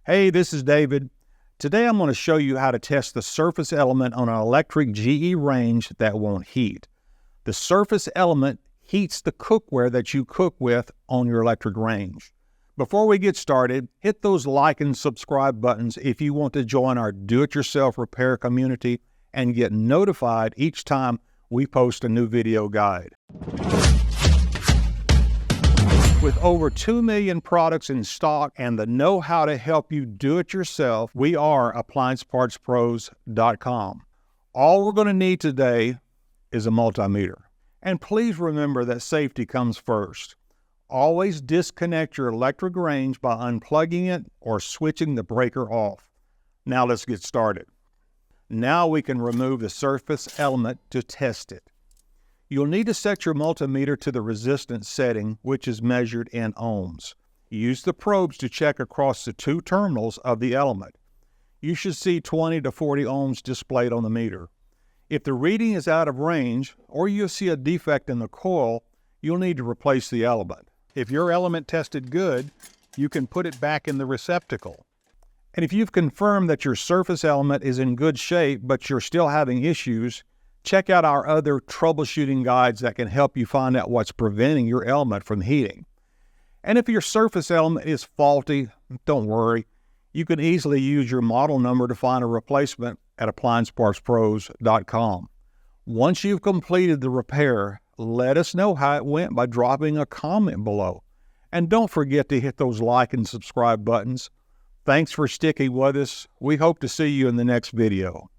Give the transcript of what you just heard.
Hey, this is David. Today I'm going to show you how to test the surface element on an electric GE range that won't heat. The surface element heats the cookware that you cook with on your electric range. Before we get started, hit those like and subscribe buttons if you want to join our do-it-yourself repair community and get notified each time we post a new video guide. With over 2 million products in stock and the know-how to help you do it yourself, we are AppliancePartsPros.com. All we're going to need today is a multimeter. And please remember that safety comes first. Always disconnect your electric range by unplugging it or switching the breaker off. Now let's get started. Now we can remove the surface element to test it. You'll need to set your multimeter to the resistance setting, which is measured in ohms. Use the probes to check across the two terminals of the element. You should see 20 to 40 ohms displayed on the meter. If the reading is out of range, or you see a defect in the coil, you'll need to replace the element. If your element tested good, you can put it back in the receptacle. And if you've confirmed that your surface element is in good shape, but you're still having issues, check out our other troubleshooting guides that can help you find out what's preventing your element from heating. And if your surface element is faulty, don't worry. You can easily use your model number to find a replacement at AppliancePartsPros.com. Once you've completed the repair, let us know how it went by dropping a comment below. And don't forget to hit those like and subscribe buttons. Thanks for sticking with us. We hope to see you in the next video.